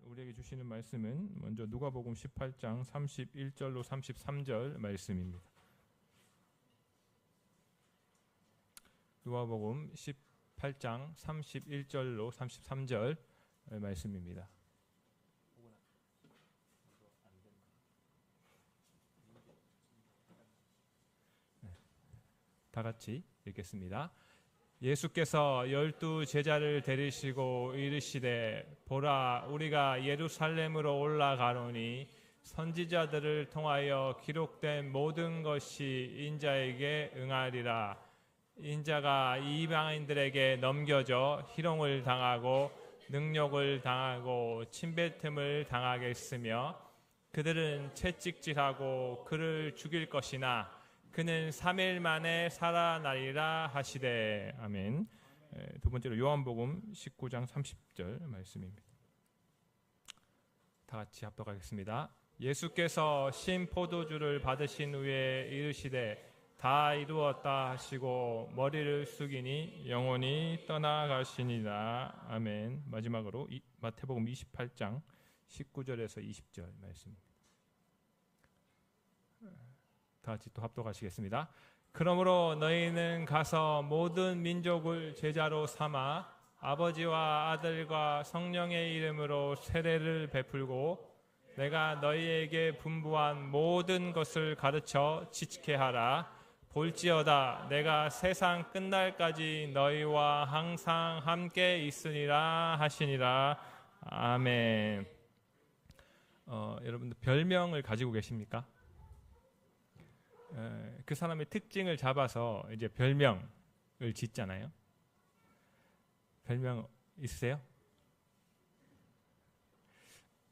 우리에게 주시는 말씀은 먼저 누가복음 18장 31절로 33절 말씀입니다. 누가복음 18장 31절로 33절 말씀입니다. 다 같이 읽겠습니다. 예수께서 12 제자를 데리시고 이르시되 보라 우리가 예루살렘으로 올라가노니 선지자들을 통하여 기록된 모든 것이 인자에게 응하리라. 인자가 이방인들에게 넘겨져 희롱을 당하고 능욕을 당하고 침뱉음을 당하겠으며 그들은 채찍질하고 그를 죽일 것이나 그는 3일 만에 살아나리라 하시되. 아멘. 두 번째로 요한복음 19장 30절 말씀입니다. 다 같이 합독하겠습니다. 예수께서 신 포도주를 받으신 후에 이르시되 다 이루었다 하시고 머리를 숙이니 영혼이 떠나가시니라. 아멘. 마지막으로 마태복음 28장 19절에서 20절 말씀입니다. 다 같이 또 합독하시겠습니다. 그러므로 너희는 가서 모든 민족을 제자로 삼아 아버지와 아들과 성령의 이름으로 세례를 베풀고 내가 너희에게 분부한 모든 것을 가르쳐 지키게 하라. 볼지어다 내가 세상 끝날까지 너희와 항상 함께 있으리라 하시니라. 아멘. 여러분들 별명을 가지고 계십니까? 그 사람의 특징을 잡아서 이제 별명을 짓잖아요. 별명 있으세요?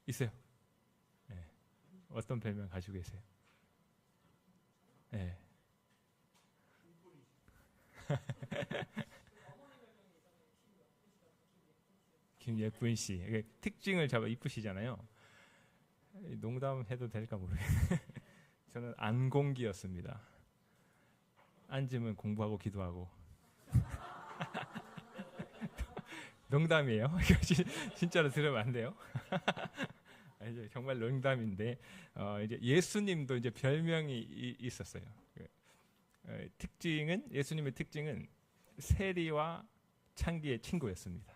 있어요. 네. 어떤 별명 가지고 계세요? 네. 김예쁜 씨. 특징을 잡아 이쁘시잖아요. 농담해도 될까 모르겠네. 저는 안공기였습니다. 앉으면 공부하고 기도하고. 농담이에요. 진짜로 들으면 안 돼요. 정말 농담인데 이제 예수님도 이제 별명이 있었어요. 예수님의 특징은 세리와 창기의 친구였습니다.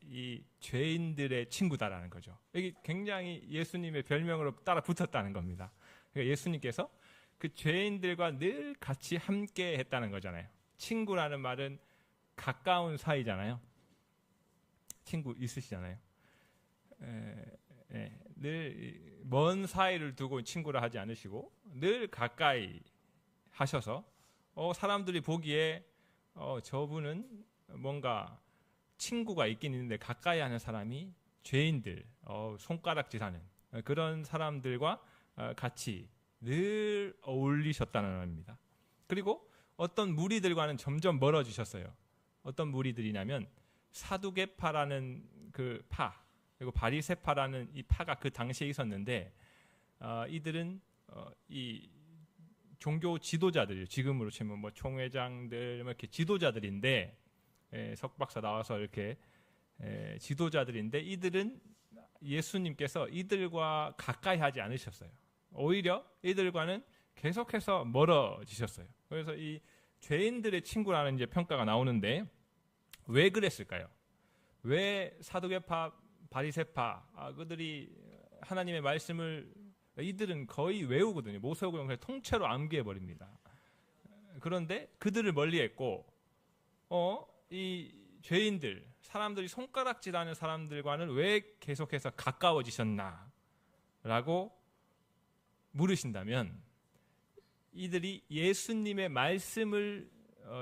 이 죄인들의 친구다라는 거죠. 이게 굉장히 예수님의 별명으로 따라 붙었다는 겁니다. 그러니까 예수님께서 그 죄인들과 늘 같이 함께 했다는 거잖아요. 친구라는 말은 가까운 사이잖아요. 친구 있으시잖아요. 늘 먼 사이를 두고 친구라 하지 않으시고 늘 가까이 하셔서 사람들이 보기에 저분은 뭔가 친구가 있긴 있는데 가까이 하는 사람이 죄인들, 손가락질하는 그런 사람들과 같이 늘 어울리셨다는 말입니다. 그리고 어떤 무리들과는 점점 멀어지셨어요. 어떤 무리들이냐면 사두개파라는 그 파, 그리고 바리새파라는 이 파가 그 당시에 있었는데 이들은 이 종교 지도자들이에요. 지금으로 치면 뭐 총회장들 이렇게 지도자들인데 석박사 나와서 이렇게 지도자들인데 이들은 예수님께서 이들과 가까이 하지 않으셨어요. 오히려 이들과는 계속해서 멀어지셨어요. 그래서 이 죄인들의 친구라는 이제 평가가 나오는데 왜 그랬을까요? 왜 사두개파, 바리새파 그들이 하나님의 말씀을 이들은 거의 외우거든요. 모세오경을 통째로 암기해 버립니다. 그런데 그들을 멀리했고 이 죄인들, 사람들이 손가락질하는 사람들과는 왜 계속해서 가까워지셨나? 라고 물으신다면 이들이 예수님의 말씀을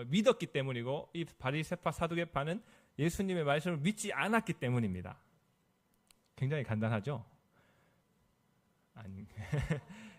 믿었기 때문이고 이 바리새파 사두개파는 예수님의 말씀을 믿지 않았기 때문입니다. 굉장히 간단하죠? 아니.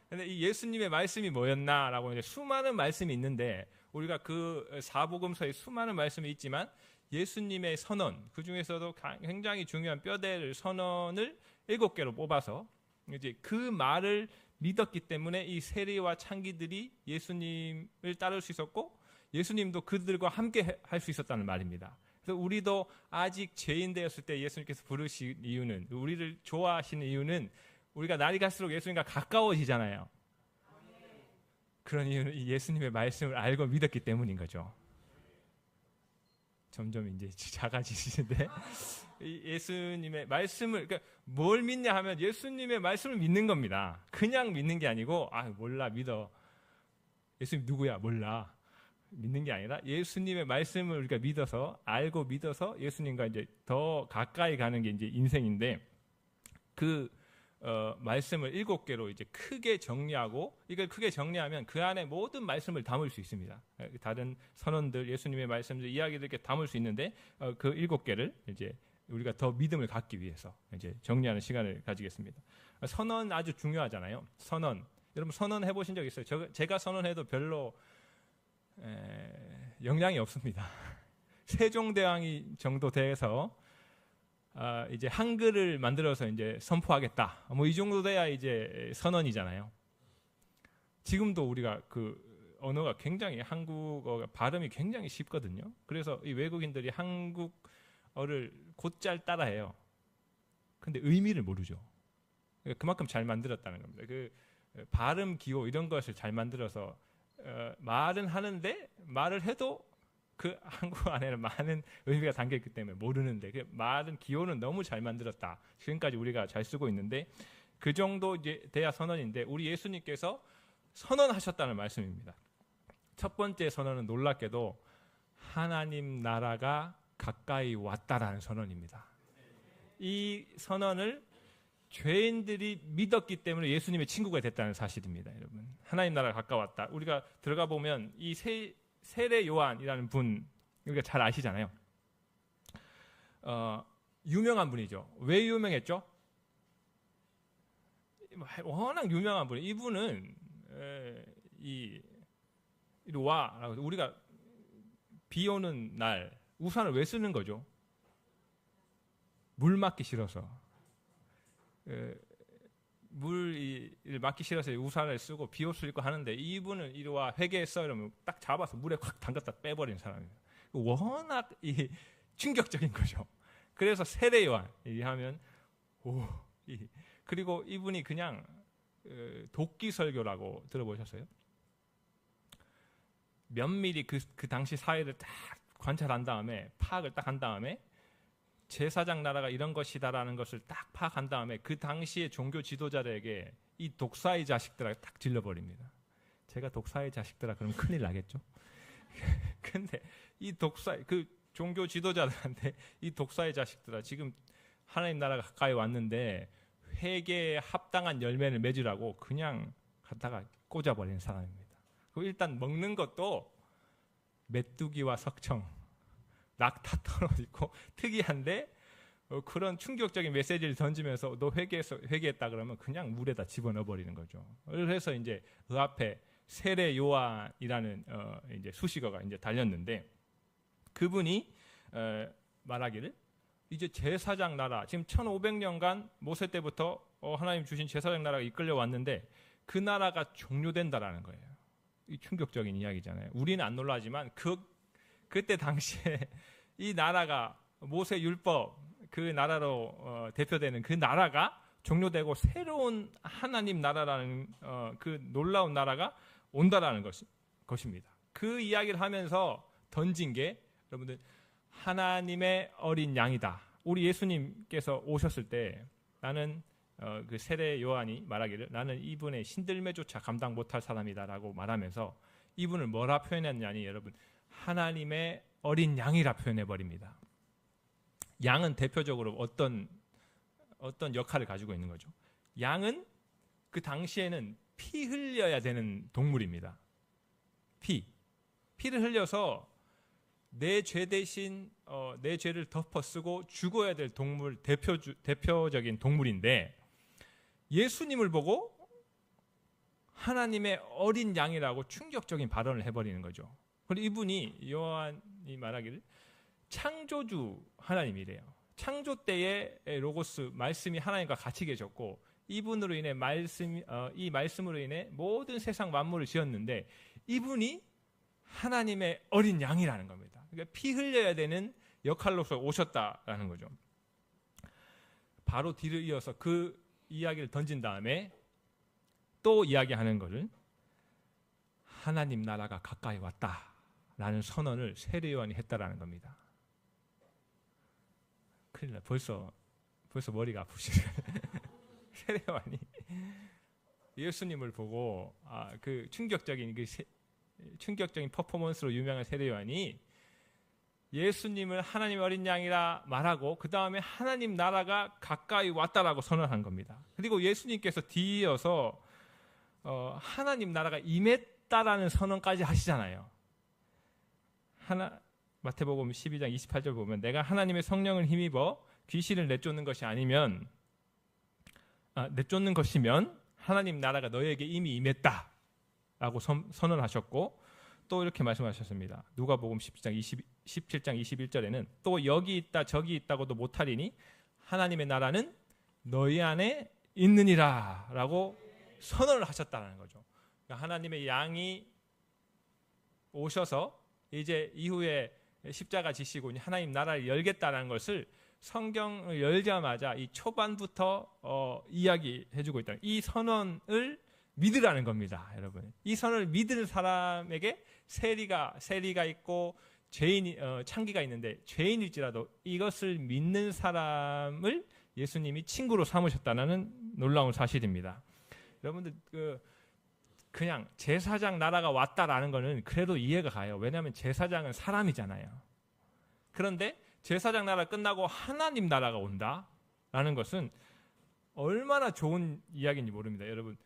근데 이 예수님의 말씀이 뭐였나라고 이제 수많은 말씀이 있는데 우리가 그 사복음서에 수많은 말씀이 있지만 예수님의 선언 그 중에서도 굉장히 중요한 뼈대를 선언을 7개로 뽑아서 이제 그 말을 믿었기 때문에 이 세리와 창기들이 예수님을 따를 수 있었고 예수님도 그들과 함께 할 수 있었다는 말입니다. 우리도 아직 죄인 되었을 때 예수님께서 부르신 이유는, 우리를 좋아하시는 이유는 우리가 날이 갈수록 예수님과 가까워지잖아요. 그런 이유는 예수님의 말씀을 알고 믿었기 때문인 거죠. 점점 이제 작아지시는데 예수님의 말씀을, 그러니까 뭘 믿냐 하면 예수님의 말씀을 믿는 겁니다. 그냥 믿는 게 아니고 몰라, 믿어. 예수님 누구야? 몰라. 믿는 게 아니라 예수님의 말씀을 우리가 믿어서, 알고 믿어서 예수님과 이제 더 가까이 가는 게 이제 인생인데, 그 말씀을 7개로 이제 크게 정리하고, 이걸 크게 정리하면 그 안에 모든 말씀을 담을 수 있습니다. 다른 선언들, 예수님의 말씀들, 이야기들 이렇게 담을 수 있는데, 그 7개를 이제 우리가 더 믿음을 갖기 위해서 이제 정리하는 시간을 가지겠습니다. 선언 아주 중요하잖아요. 선언. 여러분 선언 해보신 적 있어요? 제가 선언해도 별로 영향이 없습니다. 세종대왕이 정도 돼서 이제 한글을 만들어서 이제 선포하겠다. 뭐 이 정도 돼야 이제 선언이잖아요. 지금도 우리가 그 언어가 굉장히, 한국어가 발음이 굉장히 쉽거든요. 그래서 이 외국인들이 한국어를 곧잘 따라해요. 근데 의미를 모르죠. 그만큼 잘 만들었다는 겁니다. 그 발음, 기호 이런 것을 잘 만들어서 말은 하는데, 말을 해도 그 한국어 안에는 많은 의미가 담겨있기 때문에 모르는데, 그 말은, 기호는 너무 잘 만들었다. 지금까지 우리가 잘 쓰고 있는데, 그 정도 이제 돼야 선언인데, 우리 예수님께서 선언하셨다는 말씀입니다. 첫 번째 선언은 놀랍게도 하나님 나라가 가까이 왔다라는 선언입니다. 이 선언을 죄인들이 믿었기 때문에 예수님의 친구가 됐다는 사실입니다. 여러분, 하나님 나라가 가까웠다. 우리가 들어가 보면 이 세례 요한이라는 분, 우리가 잘 아시잖아요. 유명한 분이죠. 왜 유명했죠? 워낙 유명한 분이, 이분은 이리 와, 우리가 비 오는 날 우산을 왜 쓰는 거죠? 물 맞기 싫어서. 물을 맞기 싫어서 우산을 쓰고 비옷을 입고 하는데, 이분은 이리 와, 회개했어 이러면 딱 잡아서 물에 확 담갔다 빼버린 사람이에요. 워낙 충격적인 거죠. 그래서 세례 요한 하면 그리고 이분이 그냥 도끼 설교라고 들어보셨어요? 면밀히 그 당시 사회를 딱 관찰한 다음에, 파악을 딱 한 다음에, 제사장 나라가 이런 것이다라는 것을 딱 파악한 다음에 그 당시의 종교 지도자들에게 이 독사의 자식들아 딱 질러버립니다. 제가 독사의 자식들아 그러면 큰일 나겠죠? 근데 이 그 종교 지도자들한테 이 독사의 자식들아, 지금 하나님 나라가 가까이 왔는데 회개에 합당한 열매를 맺으라고 그냥 갖다가 꽂아버리는 사람입니다. 그리고 일단 먹는 것도 메뚜기와 석청, 낙타 떨어지고 특이한데, 그런 충격적인 메시지를 던지면서 너 회개했다 그러면 그냥 물에다 집어넣어 버리는 거죠. 그래서 이제 그 앞에 세례 요한이라는 이제 수식어가 이제 달렸는데, 그분이 말하기를 이제 제사장 나라, 지금 1500년간 모세 때부터 하나님 주신 제사장 나라가 이끌려 왔는데 그 나라가 종료된다라는 거예요. 이 충격적인 이야기잖아요. 우리는 안 놀라지만 그때 당시에 이 나라가 모세 율법, 그 나라로 대표되는 그 나라가 종료되고 새로운 하나님 나라라는 그 놀라운 나라가 온다라는 것입니다. 그 이야기를 하면서 던진 게, 여러분들, 하나님의 어린 양이다. 우리 예수님께서 오셨을 때 나는 그 세례 요한이 말하기를 나는 이분의 신들매조차 감당 못할 사람이다라고 말하면서 이분을 뭐라 표현했냐니, 여러분, 하나님의 어린 양이라 표현해버립니다. 양은 대표적으로 어떤 역할을 가지고 있는 거죠? 양은 그 당시에는 피 흘려야 되는 동물입니다. 피를 흘려서 내 죄 대신 내 죄를 덮어쓰고 죽어야 될 동물, 대표적인 동물인데, 예수님을 보고 하나님의 어린 양이라고 충격적인 발언을 해버리는 거죠. 그리고 이분이, 요한이 말하기를 창조주 하나님이래요. 창조 때에 로고스, 말씀이 하나님과 같이 계셨고, 이분으로 인해 이 말씀으로 인해 모든 세상 만물을 지었는데, 이분이 하나님의 어린 양이라는 겁니다. 그러니까 피 흘려야 되는 역할로서 오셨다라는 거죠. 바로 뒤를 이어서 그 이야기를 던진 다음에 또 이야기하는 것은 하나님 나라가 가까이 왔다라는 선언을 세례 요한이 했다라는 겁니다. 큰일 나. 벌써 머리가 아프시네. 세례 요한이 예수님을 보고 그 충격적인 퍼포먼스로 유명한 세례 요한이 예수님을 하나님의 어린 양이라 말하고 그 다음에 하나님 나라가 가까이 왔다라고 선언한 겁니다. 그리고 예수님께서 뒤이어서 하나님 나라가 임했다라는 선언까지 하시잖아요. 마태복음 12장 28절 보면 내가 하나님의 성령을 힘입어 귀신을 내쫓는 것이면 하나님 나라가 너에게 이미 임했다라고 선언하셨고 또 이렇게 말씀하셨습니다. 누가복음 17장 21절에는 또 여기 있다 저기 있다고도 못하리니 하나님의 나라는 너희 안에 있느니라 라고 선언을 하셨다는 거죠. 그러니까 하나님의 양이 오셔서 이제 이후에 십자가 지시고 하나님 나라를 열겠다는 것을 성경을 열자마자 이 초반부터 이야기해주고 있다. 이 선언을 믿으라는 겁니다, 여러분. 이 선언을 믿는 사람에게 세리가 있고 창기가 있는데 죄인일지라도 이것을 믿는 사람을 예수님이 친구로 삼으셨다는 놀라운 사실입니다. 여러분들 그냥 제사장 나라가 왔다라는 거는 그래도 이해가 가요. 왜냐하면 제사장은 사람이잖아요. 그런데 제사장 나라 끝나고 하나님 나라가 온다라는 것은 얼마나 좋은 이야기인지 모릅니다. 여러분,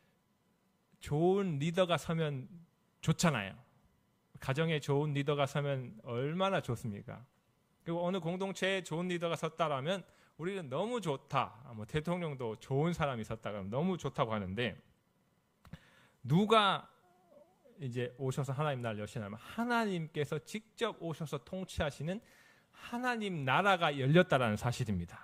좋은 리더가 서면 좋잖아요. 가정에 좋은 리더가 서면 얼마나 좋습니까? 그리고 어느 공동체에 좋은 리더가 섰다라면 우리는 너무 좋다. 대통령도 좋은 사람이 섰다 그러면 너무 좋다고 하는데 누가 이제 오셔서 하나님 나라를 여시냐면 하나님께서 직접 오셔서 통치하시는 하나님 나라가 열렸다라는 사실입니다.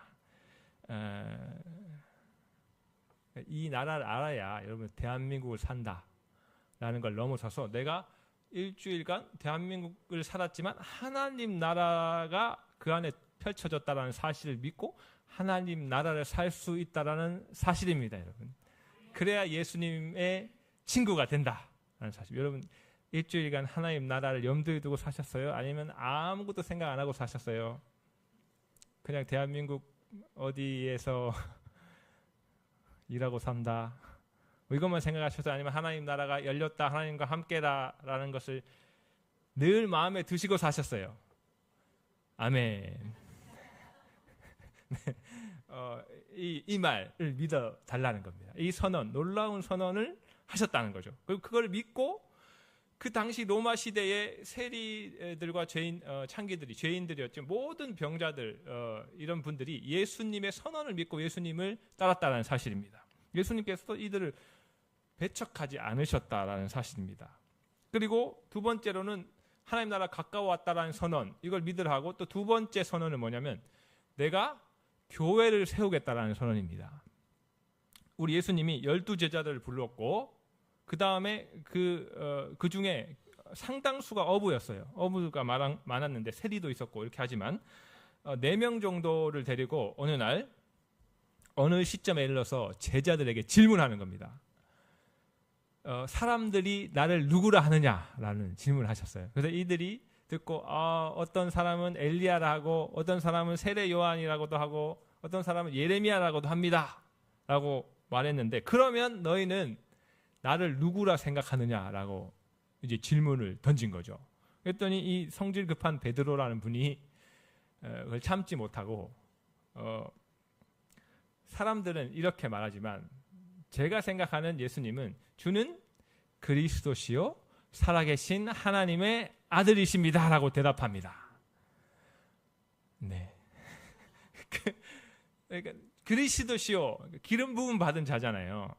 이 나라를 알아야 여러분 대한민국을 산다라는 걸 넘어서서 내가 일주일간 대한민국을 살았지만 하나님 나라가 그 안에 펼쳐졌다라는 사실을 믿고 하나님 나라를 살 수 있다라는 사실입니다, 여러분. 그래야 예수님의 친구가 된다라는 사실. 여러분, 일주일간 하나님 나라를 염두에 두고 사셨어요? 아니면 아무것도 생각 안 하고 사셨어요? 그냥 대한민국 어디에서 일하고 산다, 이것만 생각하셔서, 아니면 하나님 나라가 열렸다, 하나님과 함께다라는 것을 늘 마음에 드시고 사셨어요? 아멘. 이 말을 믿어 달라는 겁니다. 이 선언, 놀라운 선언을 하셨다는 거죠. 그리고 그걸 믿고 그 당시 로마 시대의 세리들과 창기들이 죄인들이었죠. 모든 병자들, 이런 분들이 예수님의 선언을 믿고 예수님을 따랐다는 사실입니다. 예수님께서도 이들을 배척하지 않으셨다라는 사실입니다. 그리고 두 번째로는 하나님 나라 가까워왔다라는 선언, 이걸 믿으라 하고, 또 두 번째 선언은 뭐냐면 내가 교회를 세우겠다라는 선언입니다. 우리 예수님이 12제자들을 불렀고 그 다음에 그 중에 상당수가 어부였어요. 어부가 많았는데 세리도 있었고 이렇게 하지만 4명 정도를 데리고 어느 날 어느 시점에 이르러서 제자들에게 질문하는 겁니다. 사람들이 나를 누구라 하느냐라는 질문을 하셨어요. 그래서 이들이 듣고 어떤 사람은 엘리야라 하고 어떤 사람은 세례 요한이라고도 하고 어떤 사람은 예레미야라고도 합니다 라고 말했는데, 그러면 너희는 나를 누구라 생각하느냐라고 이제 질문을 던진 거죠. 그랬더니 이 성질 급한 베드로라는 분이 그걸 참지 못하고 사람들은 이렇게 말하지만 제가 생각하는 예수님은 주는 그리스도시요 살아계신 하나님의 아들이십니다 라고 대답합니다. 네. 그러니까 그리스도시요, 기름 부음 받은 자잖아요.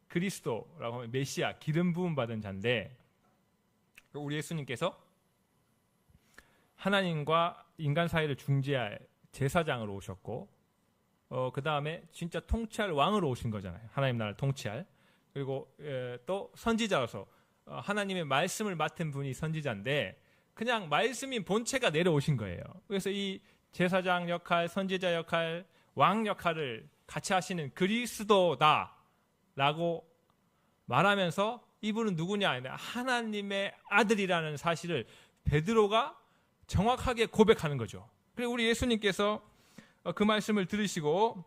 그리스도라고 하면 메시아, 기름 부음 받은 자인데, 우리 예수님께서 하나님과 인간 사이를 중재할 제사장으로 오셨고, 그 다음에 진짜 통치할 왕으로 오신 거잖아요. 하나님 나라를 통치할. 그리고 또 선지자로서 하나님의 말씀을 맡은 분이 선지자인데, 그냥 말씀인 본체가 내려오신 거예요. 그래서 이 제사장 역할, 선지자 역할, 왕 역할을 같이 하시는 그리스도다라고 말하면서 이분은 누구냐? 하나님의 아들이라는 사실을 베드로가 정확하게 고백하는 거죠. 그리고 우리 예수님께서 그 말씀을 들으시고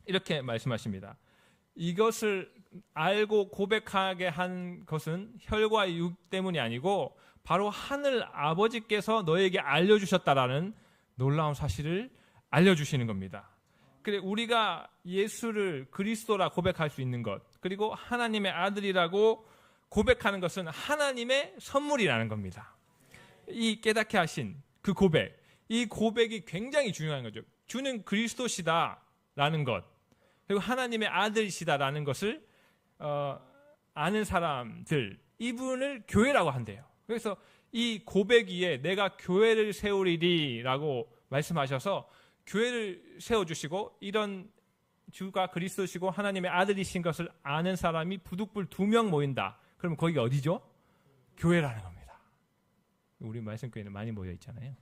이렇게 말씀하십니다. 이것을 알고 고백하게 한 것은 혈과 육 때문이 아니고 바로 하늘 아버지께서 너에게 알려주셨다라는 놀라운 사실을 알려주시는 겁니다. 그래, 우리가 예수를 그리스도라 고백할 수 있는 것, 그리고 하나님의 아들이라고 고백하는 것은 하나님의 선물이라는 겁니다. 이 깨닫게 하신 그 고백, 이 고백이 굉장히 중요한 거죠. 주는 그리스도시다라는 것, 그리고 하나님의 아들이시다라는 것을 아는 사람들, 이분을 교회라고 한대요. 그래서 이 고백 위에 내가 교회를 세우리라고 말씀하셔서 교회를 세워주시고, 이런 주가 그리스도시고 하나님의 아들이신 것을 아는 사람이 부득불 2명 모인다. 그러면 거기가 어디죠? 교회라는 겁니다. 우리 말씀교회는 많이 모여 있잖아요.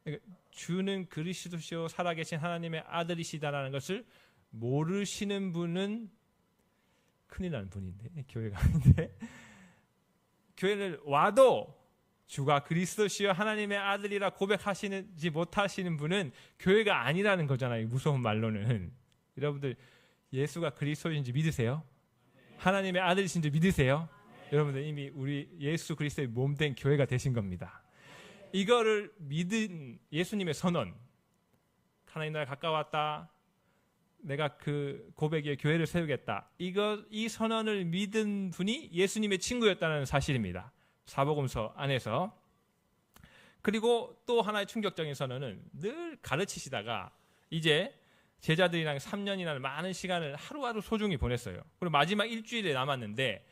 그러니까 주는 그리스도시요 살아계신 하나님의 아들이시다라는 것을 모르시는 분은 큰일 나는 분인데, 교회가 아닌데, 교회를 와도 주가 그리스도시요 하나님의 아들이라 고백하시지 못하시는 분은 교회가 아니라는 거잖아요. 무서운 말로는. 여러분들 예수가 그리스도인지 믿으세요? 하나님의 아들이신지 믿으세요? 여러분들 이미 우리 예수 그리스도의 몸된 교회가 되신 겁니다. 이거를 믿은 예수님의 선언, 하나님 나라 가까웠다, 내가 그 고백에 교회를 세우겠다, 이 선언을 믿은 분이 예수님의 친구였다는 사실입니다. 사복음서 안에서. 그리고 또 하나의 충격적인 선언은 늘 가르치시다가 이제 제자들이랑 3년이라는 많은 시간을 하루하루 소중히 보냈어요. 그리고 마지막 일주일에 남았는데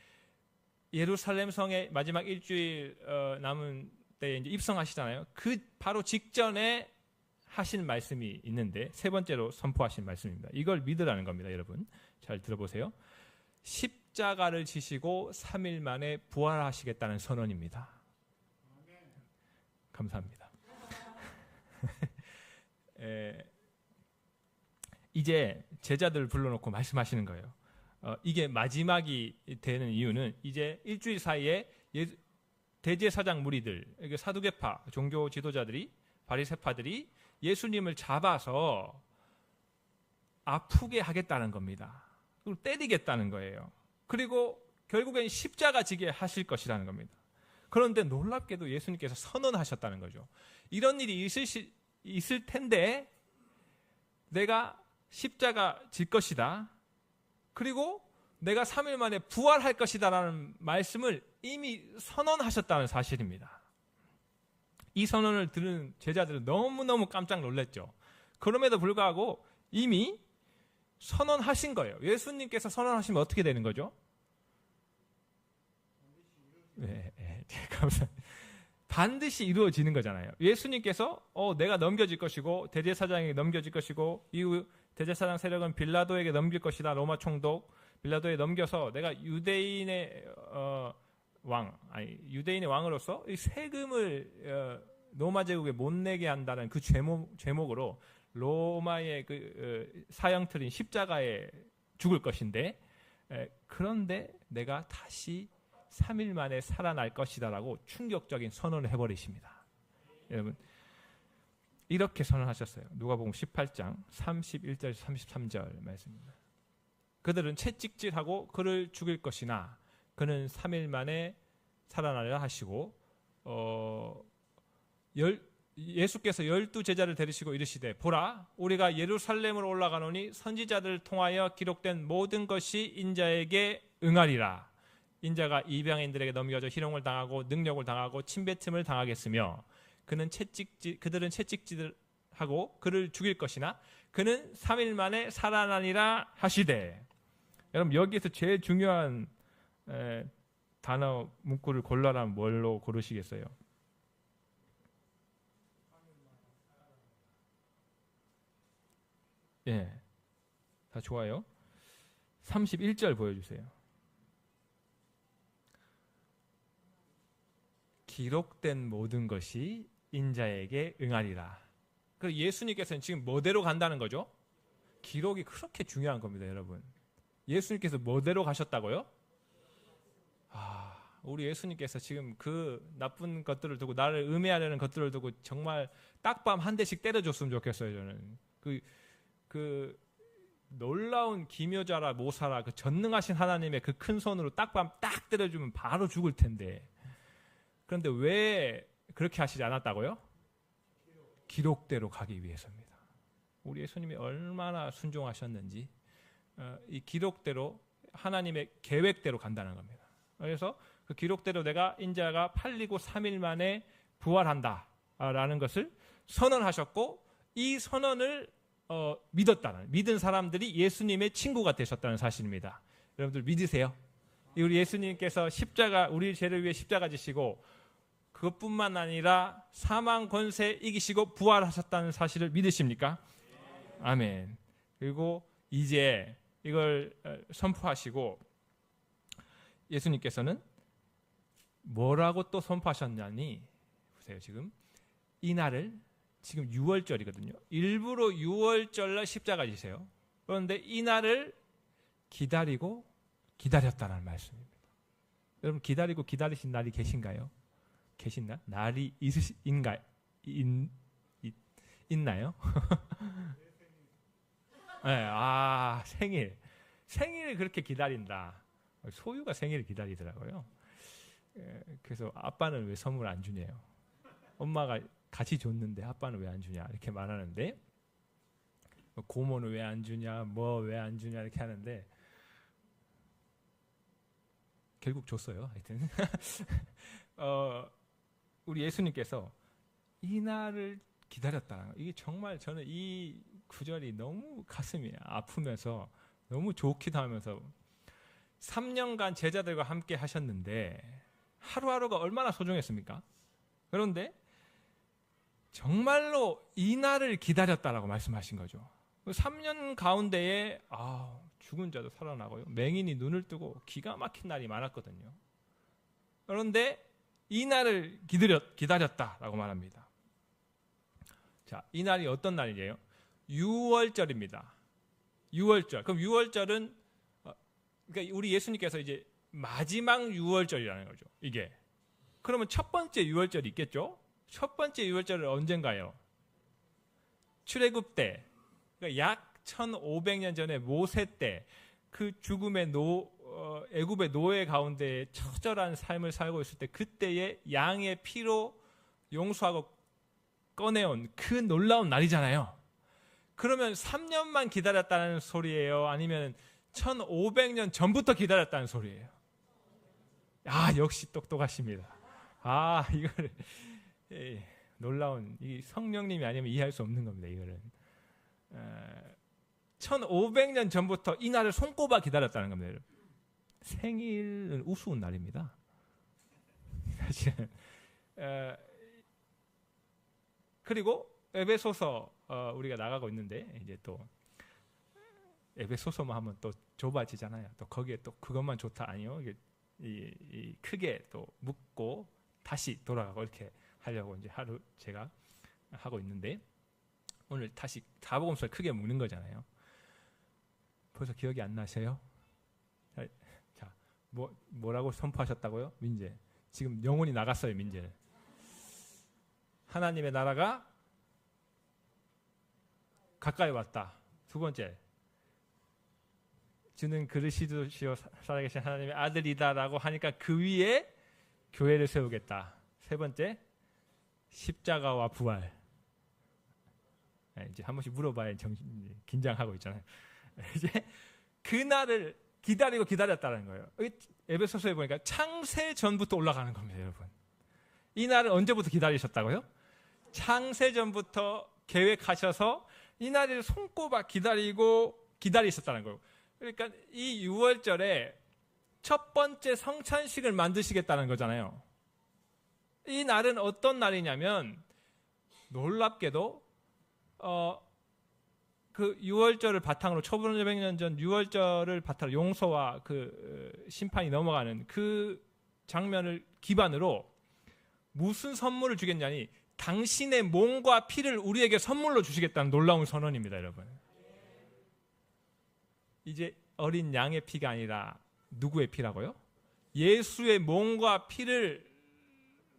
예루살렘 성에 마지막 일주일 남은 때에 이제 입성하시잖아요. 그 바로 직전에 하신 말씀이 있는데 세 번째로 선포하신 말씀입니다. 이걸 믿으라는 겁니다, 여러분. 잘 들어보세요. 십자가를 지시고 3일 만에 부활하시겠다는 선언입니다. 감사합니다. 이제 제자들을 불러놓고 말씀하시는 거예요. 이게 마지막이 되는 이유는 이제 일주일 사이에 대제사장 무리들, 사두개파 종교 지도자들이, 바리새파들이 예수님을 잡아서 아프게 하겠다는 겁니다. 그리고 때리겠다는 거예요. 그리고 결국엔 십자가 지게 하실 것이라는 겁니다. 그런데 놀랍게도 예수님께서 선언하셨다는 거죠. 이런 일이 있을 텐데 내가 십자가 질 것이다. 그리고 내가 3일 만에 부활할 것이다라는 말씀을 이미 선언하셨다는 사실입니다. 이 선언을 들은 제자들은 너무너무 깜짝 놀랐죠. 그럼에도 불구하고 이미 선언하신 거예요. 예수님께서 선언하시면 어떻게 되는 거죠? 네, 감사합니다. 반드시 이루어지는 거잖아요. 예수님께서 내가 넘겨질 것이고 대제사장에게 넘겨질 것이고 이후 대제사장 세력은 빌라도에게 넘길 것이다. 로마 총독 빌라도에 넘겨서 내가 유대인의 유대인의 왕으로서 이 세금을 로마 제국에 못 내게 한다는 그 제목으로 로마의 그 사형틀인 십자가에 죽을 것인데, 그런데 내가 다시 3일 만에 살아날 것이다라고 충격적인 선언을 해버리십니다. 여러분 이렇게 선언하셨어요. 누가복음 18장 31절 33절 말씀입니다. 그들은 채찍질하고 그를 죽일 것이나 그는 3일 만에 살아나려 하시고 예수께서 12제자를 데리시고 이르시되 보라 우리가 예루살렘으로 올라가노니 선지자들을 통하여 기록된 모든 것이 인자에게 응하리라. 인자가 이방인들에게 넘겨져 희롱을 당하고 능력을 당하고 침뱉음을 당하겠으며 그들은 채찍질하고 그를 죽일 것이나 그는 3일 만에 살아나리라 하시되. 여러분 여기에서 제일 중요한 단어 문구를 골라라면 뭘로 고르시겠어요? 예, 다 좋아요. 31절 보여주세요. 기록된 모든 것이 인자에게 응하리라. 그 예수님께서는 지금 뭐대로 간다는 거죠? 기록이 그렇게 중요한 겁니다, 여러분. 예수님께서 뭐대로 가셨다고요? 우리 예수님께서 지금 그 나쁜 것들을 두고, 나를 음해하려는 것들을 두고 정말 딱밤 한 대씩 때려줬으면 좋겠어요. 저는 그 놀라운 기묘자라 모사라 그 전능하신 하나님의 그 큰 손으로 딱밤 딱 때려주면 바로 죽을 텐데, 그런데 왜 그렇게 하시지 않았다고요? 기록대로 가기 위해서입니다. 우리 예수님이 얼마나 순종하셨는지 이 기록대로, 하나님의 계획대로 간다는 겁니다. 그래서 그 기록대로 내가 인자가 팔리고 3일 만에 부활한다라는 것을 선언하셨고, 이 선언을 믿은 사람들이 예수님의 친구가 되셨다는 사실입니다. 여러분들 믿으세요? 우리 예수님께서 십자가, 우리 죄를 위해 십자가 지시고 그것뿐만 아니라 사망 권세 이기시고 부활하셨다는 사실을 믿으십니까? 아멘. 그리고 이제 이걸 선포하시고 예수님께서는 뭐라고 또 선포하셨냐니, 보세요. 지금 이날을, 지금 6월절이거든요. 일부러 6월절날 십자가 지세요. 그런데 이날을 기다리고 기다렸다는 말씀입니다. 여러분, 기다리고 기다리신 날이 계신가요? 계신나? 날이 있나요? 네, 생일을 그렇게 기다린다. 소유가 생일을 기다리더라고요. 그래서 아빠는 왜 선물 안 주냐요? 엄마가 같이 줬는데 아빠는 왜 안 주냐 이렇게 말하는데, 고모는 왜 안 주냐, 뭐 왜 안 주냐 이렇게 하는데 결국 줬어요. 하여튼 우리 예수님께서 이 날을 기다렸다는 거, 이게 정말 저는 이 구절이 너무 가슴이 아프면서 너무 좋기도 하면서, 3년간 제자들과 함께 하셨는데 하루하루가 얼마나 소중했습니까? 그런데 정말로 이 날을 기다렸다라고 말씀하신 거죠. 3년 가운데에 죽은 자도 살아나고요, 맹인이 눈을 뜨고 기가 막힌 날이 많았거든요. 그런데 이 날을 기다렸다라고 말합니다. 자, 이 날이 어떤 날이에요? 6월절입니다. 6월절. 그럼 6월절은 그러니까 우리 예수님께서 이제 마지막 6월절이라는 거죠. 이게. 그러면 첫 번째 6월절이 있겠죠? 첫 번째 6월절은 언젠가요? 출애굽 때. 그러니까 약 1500년 전에 모세 때 그 죽음의 애굽의 노예 가운데 처절한 삶을 살고 있을 때, 그때의 양의 피로 용서하고 꺼내온 그 놀라운 날이잖아요. 그러면 3년만 기다렸다는 소리예요? 아니면 1500년 전부터 기다렸다는 소리예요? 역시 똑똑하십니다. 이거를 놀라운, 이 성령님이 아니면 이해할 수 없는 겁니다. 이거는 1500년 전부터 이 날을 손꼽아 기다렸다는 겁니다. 생일은 우스운 날입니다. 사실은. 그리고 에베소서 우리가 나가고 있는데, 이제 또 에베소서만 하면 또 좁아지잖아요. 또 거기에 또 그것만 좋다, 아니요. 이 크게 또 묻고 다시 돌아가고 이렇게 하려고 이제 하루 제가 하고 있는데, 오늘 다시 사복음서를 크게 묻는 거잖아요. 벌써 기억이 안 나세요? 자, 뭐라고 선포하셨다고요? 민재. 지금 영혼이 나갔어요, 민재는. 하나님의 나라가 가까이 왔다. 두 번째, 주는 그리스도시요 살아계신 하나님의 아들이다라고 하니까 그 위에 교회를 세우겠다. 세 번째, 십자가와 부활. 이제 한 번씩 물어봐야 긴장하고 있잖아요. 이제 그날을 기다렸다는 거예요. 에베소서에 보니까 창세 전부터 올라가는 겁니다, 여러분. 이 날을 언제부터 기다리셨다고요? 창세 전부터 계획하셔서 이 날을 손꼽아 기다리셨다는 거예요. 그러니까 이 6월절에 첫 번째 성찬식을 만드시겠다는 거잖아요. 이 날은 어떤 날이냐면, 놀랍게도 그 6월절을 바탕으로, 1500년 전 6월절을 바탕으로 용서와 그 심판이 넘어가는 그 장면을 기반으로 무슨 선물을 주겠냐니 당신의 몸과 피를 우리에게 선물로 주시겠다는 놀라운 선언입니다, 여러분. 이제 어린 양의 피가 아니라 누구의 피라고요? 예수의 몸과 피를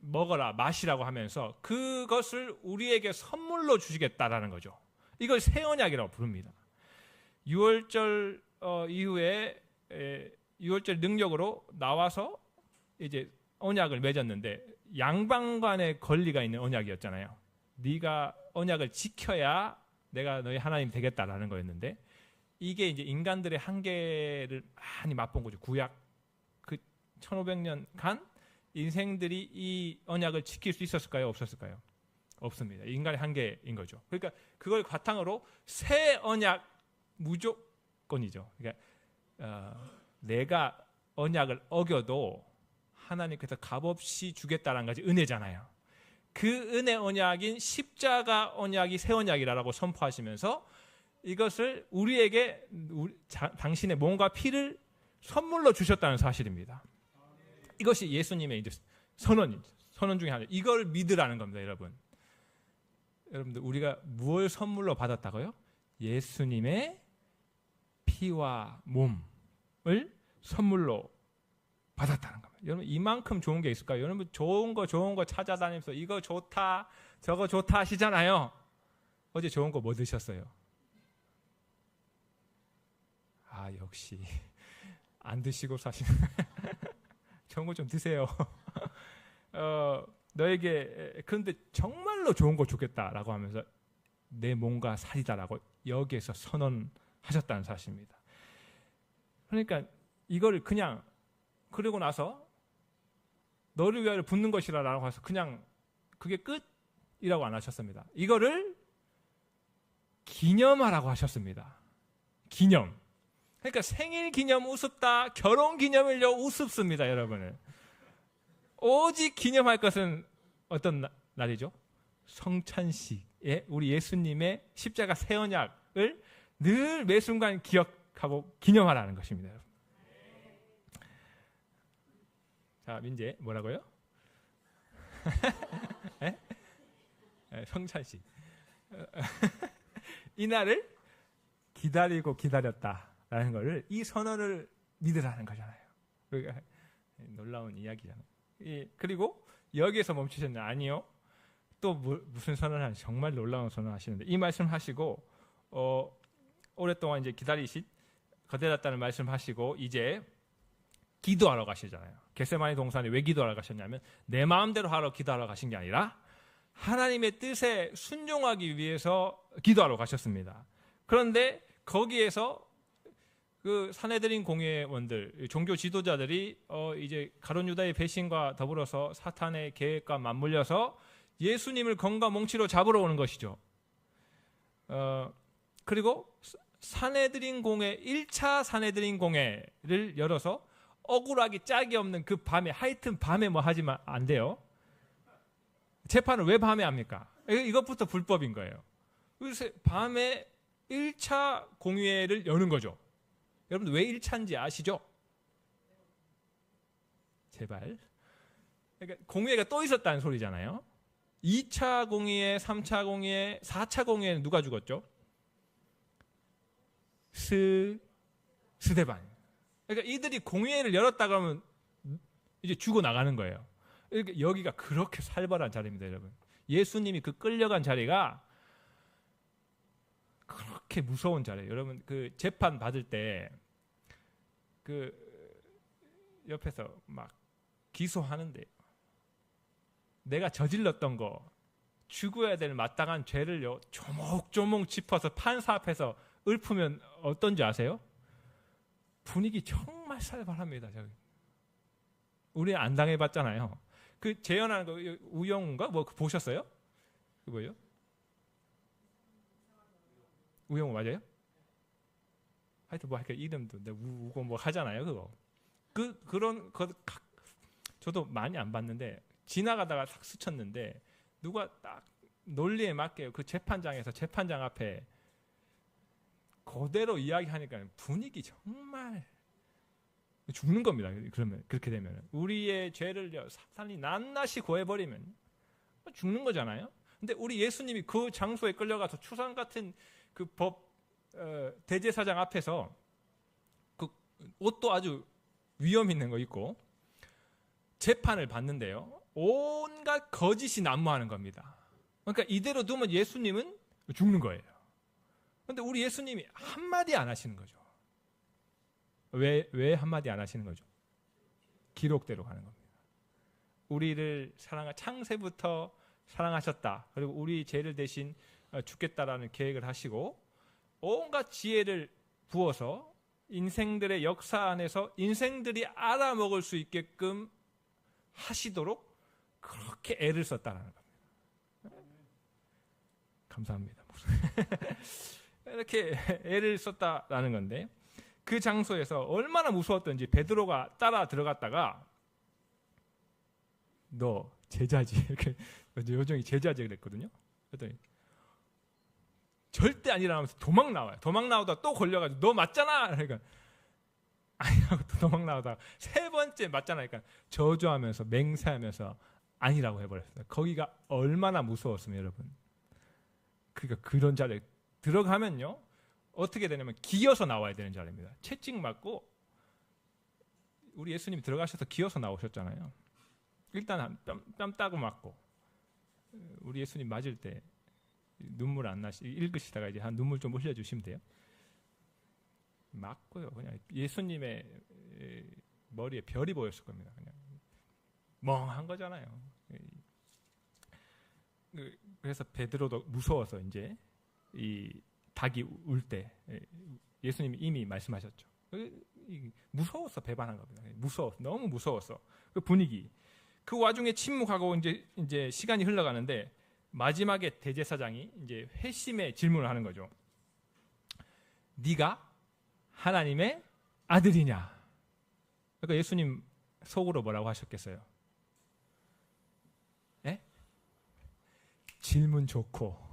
먹어라, 마시라고 하면서 그것을 우리에게 선물로 주시겠다라는 거죠. 이걸 새 언약이라고 부릅니다. 6월절 이후에 6월절 능력으로 나와서 이제 언약을 맺었는데 양방간의 권리가 있는 언약이었잖아요. 네가 언약을 지켜야 내가 너희 하나님 되겠다라는 거였는데 이게 이제 인간들의 한계를 많이 맛본 거죠. 구약 그 1500년간 인생들이 이 언약을 지킬 수 있었을까요? 없었을까요? 없습니다. 인간의 한계인 거죠. 그러니까 그걸 바탕으로 새 언약 무조건이죠. 그러니까 내가 언약을 어겨도 하나님께서 값없이 주겠다는 것이 은혜잖아요. 그 은혜 언약인 십자가 언약이 새 언약이라고 선포하시면서 이것을 우리에게 당신의 몸과 피를 선물로 주셨다는 사실입니다. 이것이 예수님의 이제 선언 중에 하나. 이걸 믿으라는 겁니다, 여러분. 여러분들 우리가 무엇을 선물로 받았다고요? 예수님의 피와 몸을 선물로 받았다는 겁니다. 여러분 이만큼 좋은 게 있을까요? 여러분 좋은 거 찾아다니면서 이거 좋다 저거 좋다 하시잖아요. 어제 좋은 거 뭐 드셨어요? 아 역시 안 드시고 사시는 좋은 거 좀 드세요. 너에게 그런데 정말로 좋은 거 좋겠다라고 하면서 내 몸과 살이다라고 여기에서 선언하셨다는 사실입니다. 그러니까 이걸 그냥 그리고 나서 너를 위하여 붙는 것이라고 해서 그냥 그게 끝이라고 안 하셨습니다. 이거를 기념하라고 하셨습니다. 기념. 그러니까 생일 기념 우습다, 결혼 기념일요 우습습니다, 여러분은. 오직 기념할 것은 어떤 날이죠? 성찬식에 우리 예수님의 십자가 새 언약을 늘 매 순간 기억하고 기념하라는 것입니다, 여러분. 자, 민재 뭐라고요? 성찬식. 이 날을 기다리고 기다렸다라는 것을 이 선언을 믿으라는 거잖아요. 그러니까 놀라운 이야기잖아요. 그리고 여기에서 멈추셨나요? 아니요. 또 무슨 선언을 하는지 정말 놀라운 선언을 하시는데 이 말씀하시고 오랫동안 이제 기다렸다는 말씀하시고 이제 기도하러 가시잖아요. 겟세마네 동산에 왜 기도하러 가셨냐면 내 마음대로 하러 기도하러 가신 게 아니라 하나님의 뜻에 순종하기 위해서 기도하러 가셨습니다. 그런데 거기에서 그 산헤드린 공회원들, 종교 지도자들이 이제 가룟 유다의 배신과 더불어서 사탄의 계획과 맞물려서 예수님을 검과 몽치로 잡으러 오는 것이죠. 그리고 산헤드린 공회 1차 산헤드린 공회를 열어서 억울하기 짝이 없는 그 밤에 하여튼 밤에 뭐 하지만 안 돼요. 재판을 왜 밤에 합니까? 이것부터 불법인 거예요. 그래서 밤에 1차 공회를 여는 거죠. 여러분들 왜 1차인지 아시죠? 제발. 그러니까 공회가 또 있었다는 소리잖아요. 2차 공회, 3차 공회, 4차 공회는 누가 죽었죠? 스데반. 그러니까 이들이 공회를 열었다 그러면 이제 죽어 나가는 거예요. 그러니까 여기가 그렇게 살벌한 자리입니다, 여러분. 예수님이 그 끌려간 자리가 그렇게 무서운 자리예요. 여러분 그 재판 받을 때 그 옆에서 막 기소하는데 내가 저질렀던 거 죽어야 될 마땅한 죄를요 조목조목 짚어서 판사 앞에서 읊으면 어떤지 아세요? 분위기 정말 살벌합니다. 저기. 우리 안 당해봤잖아요. 그 재연하는 거 우영우인가 뭐 보셨어요? 그 뭐예요? 우영우 맞아요? 하여튼 뭐 이름도 우고 뭐 하잖아요. 그런 거 저도 많이 안 봤는데 지나가다가 싹 스쳤는데 누가 딱 논리에 맞게 그 재판장에서 재판장 앞에 그대로 이야기하니까 분위기 정말 죽는 겁니다. 그러면 그렇게 되면 우리의 죄를 사탄이 낱낱이 고해버리면 죽는 거잖아요. 근데 우리 예수님이 그 장소에 끌려가서 추상 같은 그 대제사장 앞에서 그 옷도 아주 위험 있는 거 입고 재판을 받는데요. 온갖 거짓이 난무하는 겁니다. 그러니까 이대로 두면 예수님은 죽는 거예요. 그런데 우리 예수님이 한마디 안 하시는 거죠. 왜 한마디 안 하시는 거죠? 기록대로 가는 겁니다. 우리를 창세부터 사랑하셨다. 그리고 우리 죄를 대신 죽겠다라는 계획을 하시고 온갖 지혜를 부어서 인생들의 역사 안에서 인생들이 알아먹을 수 있게끔 하시도록 그렇게 애를 썼다는 겁니다. 감사합니다. 이렇게 애를 썼다라는 건데 그 장소에서 얼마나 무서웠던지 베드로가 따라 들어갔다가 너 제자지 이렇게 요정이 제자지 그랬거든요. 그랬더니 절대 아니라 하면서 도망 나와요. 도망 나오다 또 걸려가지고 너 맞잖아. 그러니까 아니라고 또 도망 나오다 세 번째 맞잖아. 그러니까 저주하면서 맹세하면서 아니라고 해버렸어요. 거기가 얼마나 무서웠으면 여러분. 그러니까 그런 자리에 들어가면요 어떻게 되냐면 기어서 나와야 되는 자리입니다. 채찍 맞고 우리 예수님이 들어가셔서 기어서 나오셨잖아요. 일단 뺨 따고 맞고 우리 예수님 맞을 때 눈물 안 나시 읽으시다가 이제 한 눈물 좀 흘려주시면 돼요. 맞고요. 그냥 예수님의 머리에 별이 보였을 겁니다. 그냥 멍한 거잖아요. 그래서 베드로도 무서워서 이제 이 닭이 울 때 예수님이 이미 말씀하셨죠. 무서워서 배반한 겁니다. 무서워, 너무 무서웠어. 그 분위기. 그 와중에 침묵하고 이제 시간이 흘러가는데 마지막에 대제사장이 이제 회심의 질문을 하는 거죠. 네가 하나님의 아들이냐? 그러니까 예수님 속으로 뭐라고 하셨겠어요? 예? 질문 좋고.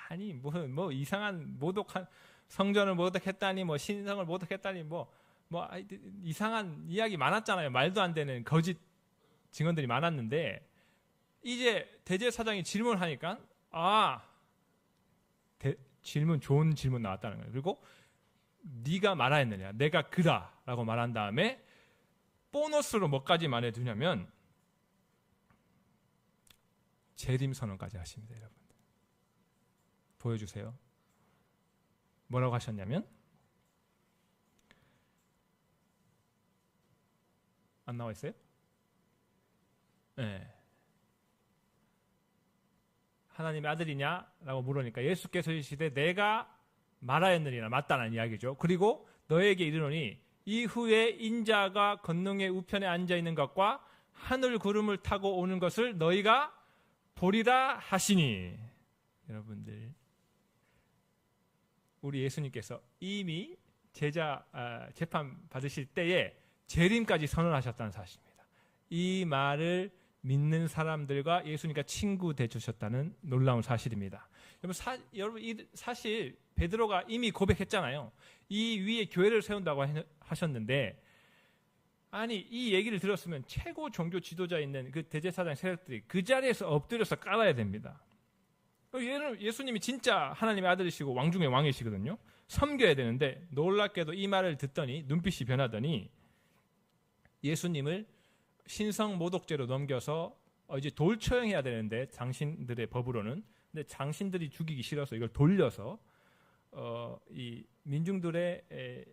아니 뭐 이상한 모독한 성전을 모독했다니 뭐 신성을 모독했다니 뭐 이상한 이야기 많았잖아요. 말도 안 되는 거짓 증언들이 많았는데 이제 대제사장이 질문하니까 좋은 질문 나왔다는 거예요. 그리고 네가 말하였느냐? 내가 그다라고 말한 다음에 보너스로 뭐까지 말해두냐면 재림 선언까지 하십니다, 여러분. 보여주세요. 뭐라고 하셨냐면 안 나와 있어요? 네. 하나님의 아들이냐라고 물으니까 예수께서 이르시되 내가 말하였느니라 맞다는 이야기죠. 그리고 너에게 이르노니 이후에 인자가 권능의 우편에 앉아 있는 것과 하늘 구름을 타고 오는 것을 너희가 보리라 하시니. 여러분들 우리 예수님께서 이미 재판 받으실 때에 재림까지 선언하셨다는 사실입니다. 이 말을 믿는 사람들과 예수님과 친구 되주셨다는 놀라운 사실입니다. 여러분 사실 베드로가 이미 고백했잖아요. 이 위에 교회를 세운다고 하셨는데 아니 이 얘기를 들었으면 최고 종교 지도자 있는 그 대제사장 세력들이 그 자리에서 엎드려서 깔아야 됩니다. 예수님이 진짜 하나님의 아들이시고 왕 중의 왕이시거든요. 섬겨야 되는데 놀랍게도 이 말을 듣더니 눈빛이 변하더니 예수님을 신성 모독죄로 넘겨서 이제 돌 처형해야 되는데 당신들의 법으로는 근데 당신들이 죽이기 싫어서 이걸 돌려서 이 민중들의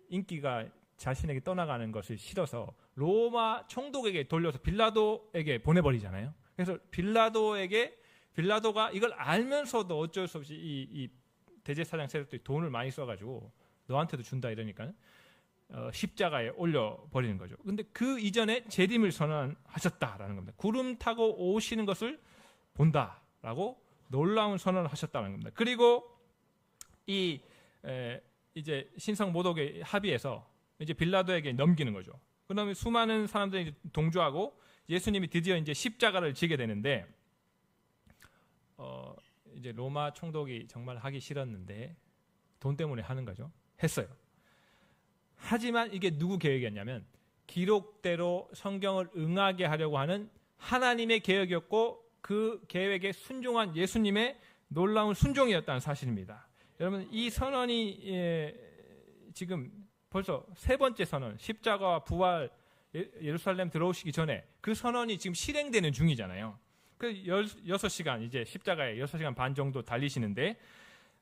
인기가 자신에게 떠나가는 것을 싫어서 로마 총독에게 돌려서 빌라도에게 보내버리잖아요. 그래서 빌라도가 이걸 알면서도 어쩔 수 없이 이 대제사장 세력들이 돈을 많이 써가지고 너한테도 준다 이러니까 십자가에 올려버리는 거죠. 근데 그 이전에 재림을 선언하셨다라는 겁니다. 구름 타고 오시는 것을 본다라고 놀라운 선언을 하셨다는 겁니다. 그리고 이제 신성 모독의 합의에서 이제 빌라도에게 넘기는 거죠. 그다음에 수많은 사람들이 동조하고 예수님이 드디어 이제 십자가를 지게 되는데 이제 로마 총독이 정말 하기 싫었는데 돈 때문에 하는 거죠. 했어요. 하지만 이게 누구 계획이었냐면 기록대로 성경을 응하게 하려고 하는 하나님의 계획이었고 그 계획에 순종한 예수님의 놀라운 순종이었다는 사실입니다. 여러분 이 선언이 지금 벌써 세 번째 선언, 십자가와 부활, 예루살렘 들어오시기 전에 그 선언이 지금 실행되는 중이잖아요. 그 6시간 이제 십자가에 6시간 반 정도 달리시는데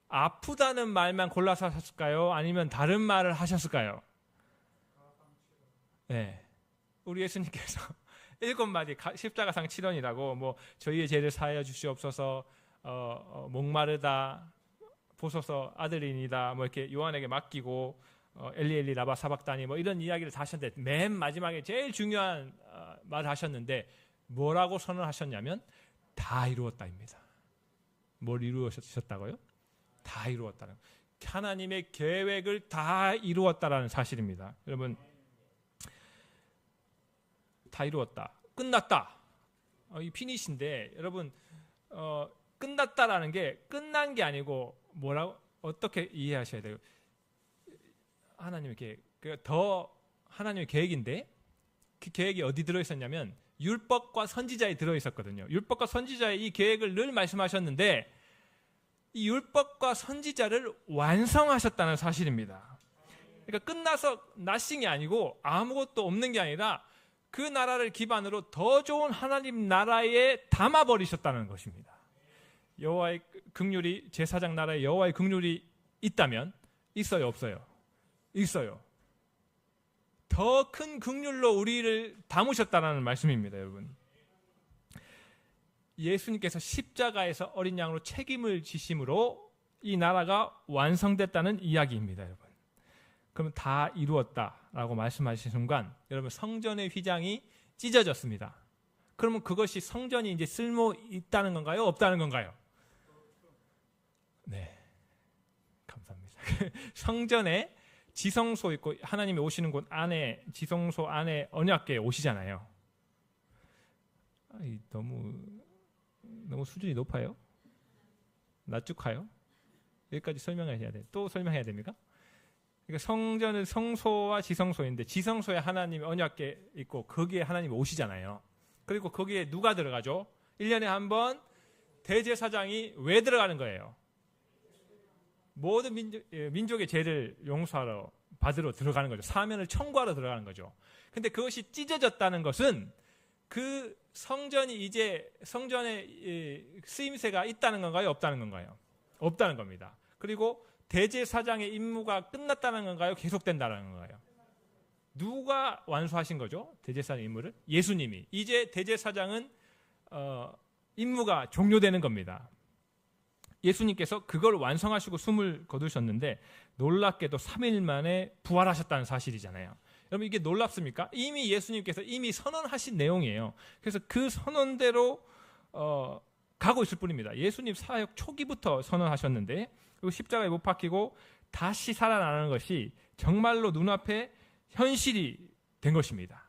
아프다는 말만 골라서 하셨을까요? 아니면 다른 말을 하셨을까요? 네, 우리 예수님께서 7마디 십자가상 7원이라고 뭐 저희의 죄를 사하여 주시옵소서, 목마르다, 보소서 아들이니다, 뭐 이렇게 요한에게 맡기고 엘리 엘리 라바 사박다니 뭐 이런 이야기를 다 하셨는데 맨 마지막에 제일 중요한 말을 하셨는데 뭐라고 선언하셨냐면 다 이루었다입니다. 뭘 이루셨다고요? 다 이루었다는 하나님의 계획을 다 이루었다라는 사실입니다. 여러분 다 이루었다, 끝났다, 이 피니시인데 여러분 끝났다라는 게 끝난 게 아니고 뭐라고 어떻게 이해하셔야 돼요? 하나님의 계획, 더 하나님의 계획인데 그 계획이 어디 들어있었냐면 율법과 선지자에 들어있었거든요. 율법과 선지자의 이 계획을 늘 말씀하셨는데 이 율법과 선지자를 완성하셨다는 사실입니다. 그러니까 끝나서 나싱이 아니고 아무것도 없는 게 아니라 그 나라를 기반으로 더 좋은 하나님 나라에 담아버리셨다는 것입니다. 여호와의 긍휼이, 제사장 나라에 여호와의 긍휼이 있다면 있어요, 없어요? 있어요. 더 큰 긍휼로 우리를 담으셨다는 말씀입니다, 여러분. 예수님께서 십자가에서 어린 양으로 책임을 지심으로 이 나라가 완성됐다는 이야기입니다, 여러분. 그러면 다 이루었다라고 말씀하신 순간 여러분 성전의 휘장이 찢어졌습니다. 그러면 그것이 성전이 이제 쓸모 있다는 건가요? 없다는 건가요? 네, 감사합니다. 성전에 지성소 있고 하나님이 오시는 곳 안에 지성소 안에 언약궤에 오시잖아요. 너무 수준이 높아요? 낮죽하요? 여기까지 설명해야 돼. 또 설명해야 됩니까? 그러니까 성전은 성소와 지성소인데 지성소에 하나님의 언약궤 있고 거기에 하나님이 오시잖아요. 그리고 거기에 누가 들어가죠? 1년에 한 번 대제사장이 왜 들어가는 거예요? 모든 민족의 죄를 용서하러 받으러 들어가는 거죠. 사면을 청구하러 들어가는 거죠. 근데 그것이 찢어졌다는 것은 그 성전이 이제 성전의 쓰임새가 있다는 건가요? 없다는 건가요? 없다는 겁니다. 그리고 대제사장의 임무가 끝났다는 건가요? 계속된다는 건가요? 누가 완수하신 거죠? 대제사장 임무를? 예수님이. 이제 대제사장은 임무가 종료되는 겁니다. 예수님께서 그걸 완성하시고 숨을 거두셨는데 놀랍게도 3일 만에 부활하셨다는 사실이잖아요. 여러분 이게 놀랍습니까? 이미 예수님께서 이미 선언하신 내용이에요. 그래서 그 선언대로 가고 있을 뿐입니다. 예수님 사역 초기부터 선언하셨는데 그리고 십자가에 못 박히고 다시 살아나는 것이 정말로 눈앞에 현실이 된 것입니다.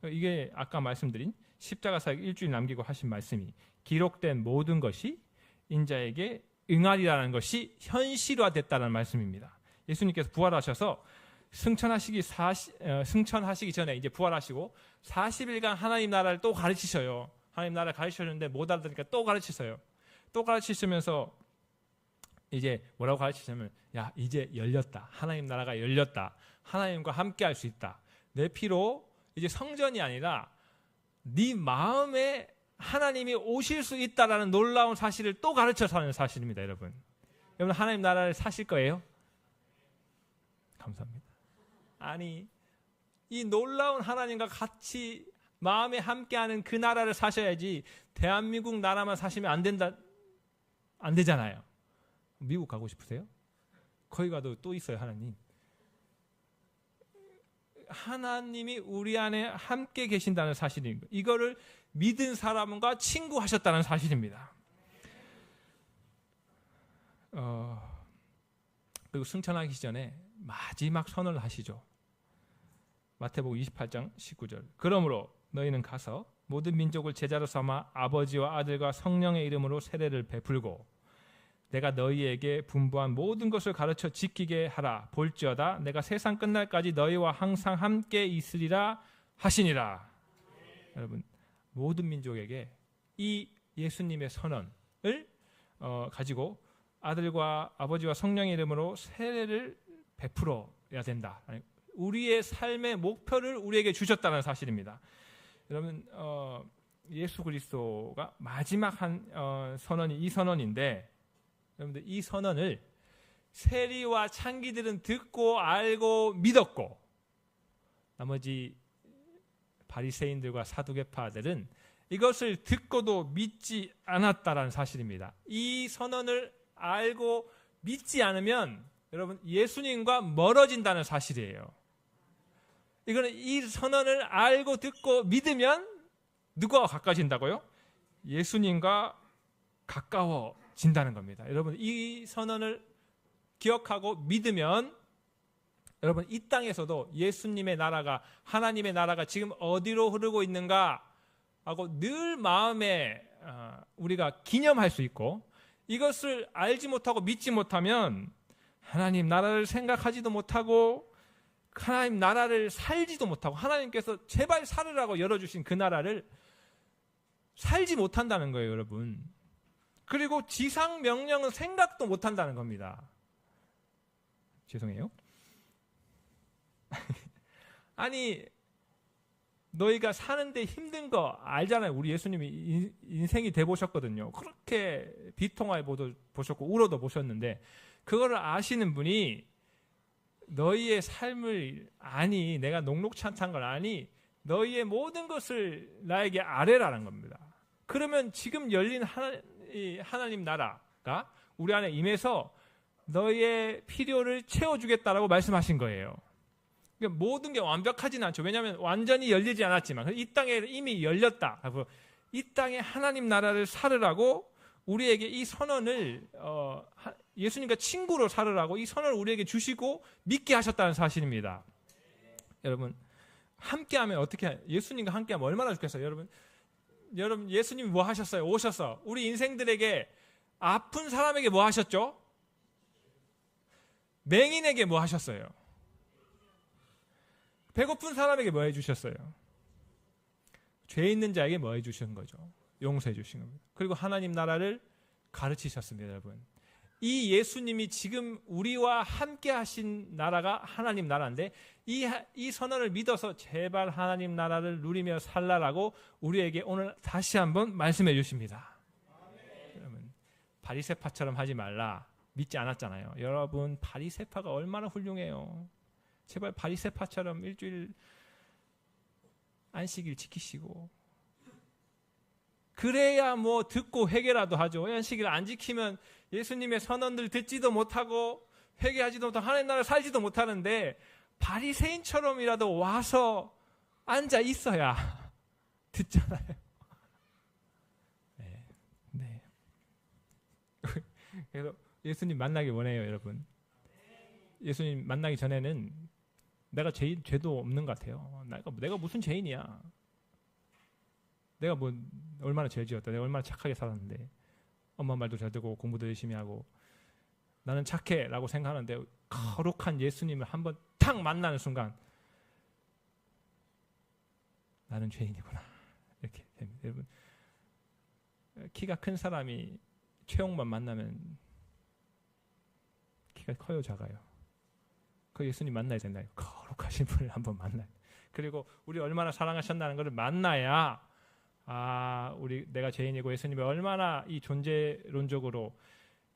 이게 아까 말씀드린 십자가 사역 일주일 남기고 하신 말씀이 기록된 모든 것이 인자에게 응하리라는 것이 현실화됐다는 말씀입니다. 예수님께서 부활하셔서 승천하시기 전에 이제 부활하시고 40일간 하나님 나라를 또 가르치셔요. 하나님 나라를 가르치셨는데 못 알아들으니까 또 가르치셔요. 또 가르치시면서 이제 뭐라고 가르치냐면 야 이제 열렸다. 하나님 나라가 열렸다. 하나님과 함께 할 수 있다. 내 피로 이제 성전이 아니라 네 마음에 하나님이 오실 수 있다라는 놀라운 사실을 또 가르쳐서 하는 사실입니다, 여러분. 여러분 하나님 나라를 사실 거예요? 감사합니다. 아니 이 놀라운 하나님과 같이 마음에 함께하는 그 나라를 사셔야지 대한민국 나라만 사시면 안 되잖아요. 미국 가고 싶으세요? 거기 가도 또 있어요, 하나님. 하나님이 우리 안에 함께 계신다는 사실입니다. 이거를 믿은 사람과 친구하셨다는 사실입니다. 그리고 승천하기 전에 마지막 선언을 하시죠. 마태복음 28장 19절. 그러므로 너희는 가서 모든 민족을 제자로 삼아 아버지와 아들과 성령의 이름으로 세례를 베풀고 내가 너희에게 분부한 모든 것을 가르쳐 지키게 하라. 볼지어다 내가 세상 끝날까지 너희와 항상 함께 있으리라 하시니라. 여러분, 모든 민족에게 이 예수님의 선언을 가지고 아들과 아버지와 성령의 이름으로 세례를 베풀어야 된다. 우리의 삶의 목표를 우리에게 주셨다는 사실입니다. 여러분, 예수 그리스도가 마지막 한 선언이 이 선언인데, 여러분들 이 선언을 세리와 창기들은 듣고 알고 믿었고, 나머지 바리새인들과 사두개파들은 이것을 듣고도 믿지 않았다라는 사실입니다. 이 선언을 알고 믿지 않으면 여러분 예수님과 멀어진다는 사실이에요. 이거는 이 선언을 알고 듣고 믿으면 누구와 가까워진다고요? 예수님과 가까워진다는 겁니다. 여러분, 이 선언을 기억하고 믿으면 여러분 이 땅에서도 예수님의 나라가, 하나님의 나라가 지금 어디로 흐르고 있는가 하고 늘 마음에 우리가 기념할 수 있고, 이것을 알지 못하고 믿지 못하면 하나님 나라를 생각하지도 못하고 하나님 나라를 살지도 못하고, 하나님께서 제발 살으라고 열어주신 그 나라를 살지 못한다는 거예요, 여러분. 그리고 지상 명령은 생각도 못한다는 겁니다. 죄송해요. 아니, 너희가 사는데 힘든 거 알잖아요. 우리 예수님이 인생이 돼보셨거든요. 그렇게 비통하게 보셨고 울어도 보셨는데, 그거를 아시는 분이 너희의 삶을 아니, 내가 녹록치 않다는 걸 아니, 너희의 모든 것을 나에게 아뢰라는 겁니다. 그러면 지금 열린 하나님 나라가 우리 안에 임해서 너희의 필요를 채워주겠다라고 말씀하신 거예요. 그러니까 모든 게 완벽하지는 않죠. 왜냐하면 완전히 열리지 않았지만 이 땅에 이미 열렸다. 이 땅에 하나님 나라를 살으라고 우리에게 이 선언을 예수님과 친구로 살으라고 이 선언을 우리에게 주시고 믿게 하셨다는 사실입니다. 여러분, 함께하면 어떻게, 예수님과 함께하면 얼마나 좋겠어요. 여러분 예수님이 뭐 하셨어요? 오셔서 우리 인생들에게, 아픈 사람에게 뭐 하셨죠? 맹인에게 뭐 하셨어요? 배고픈 사람에게 뭐 해주셨어요? 죄 있는 자에게 뭐 해주신 거죠? 용서해 주신 겁니다. 그리고 하나님 나라를 가르치셨습니다, 여러분. 이 예수님이 지금 우리와 함께 하신 나라가 하나님 나라인데, 이 선언을 믿어서 제발 하나님 나라를 누리며 살라라고 우리에게 오늘 다시 한번 말씀해 주십니다. 여러분, 바리새파처럼 하지 말라. 믿지 않았잖아요. 여러분, 바리새파가 얼마나 훌륭해요. 제발 바리새파처럼 일주일 안식일 지키시고, 그래야 뭐 듣고 회개라도 하죠. 안식일 안 지키면 예수님의 선언들 듣지도 못하고 회개하지도 못하고 하나님 나라 살지도 못하는데, 바리새인처럼이라도 와서 앉아 있어야 듣잖아요. 네. 그래서 예수님 만나기 원해요, 여러분. 예수님 만나기 전에는 내가 죄도 없는 것 같아요. 내가 무슨 죄인이야. 내가 뭐 얼마나 죄 지었다. 내가 얼마나 착하게 살았는데, 엄마 말도 잘 듣고 공부도 열심히 하고 나는 착해 라고 생각하는데, 거룩한 예수님을 한번 탁 만나는 순간 나는 죄인이구나, 이렇게 됩니다. 여러분, 키가 큰 사람이 최홍만 만나면 키가 커요, 작아요? 그 예수님 만나야 된다. 거룩하신 분을 한번 만나요. 그리고 우리 얼마나 사랑하셨다는 것을 만나야, 내가 죄인이고 예수님이 얼마나 이 존재론적으로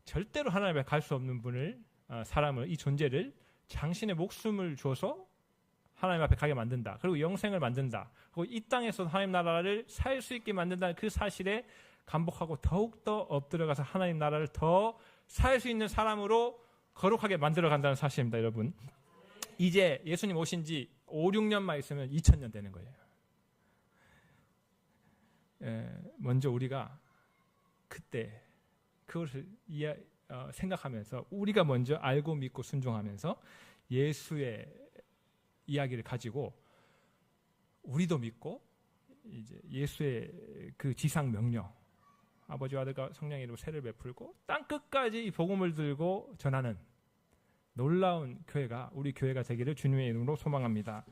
절대로 하나님 앞에 갈 수 없는 분을, 사람을, 이 존재를 당신의 목숨을 줘서 하나님 앞에 가게 만든다. 그리고 영생을 만든다. 그리고 이 땅에서 하나님 나라를 살 수 있게 만든다는 그 사실에 감복하고 더욱더 엎드려가서 하나님 나라를 더 살 수 있는 사람으로 거룩하게 만들어 간다는 사실입니다, 여러분. 이제 예수님 오신 지 5, 6년만 있으면 2000년 되는 거예요. 먼저 우리가 그때 그것을 생각하면서, 우리가 먼저 알고 믿고 순종하면서 예수의 이야기를 가지고 우리도 믿고, 이제 예수의 그 지상 명령, 아버지와 아들과 성령의 이름으로 세를 베풀고 땅 끝까지 이 복음을 들고 전하는 놀라운 교회가 우리 교회가 되기를 주님의 이름으로 소망합니다.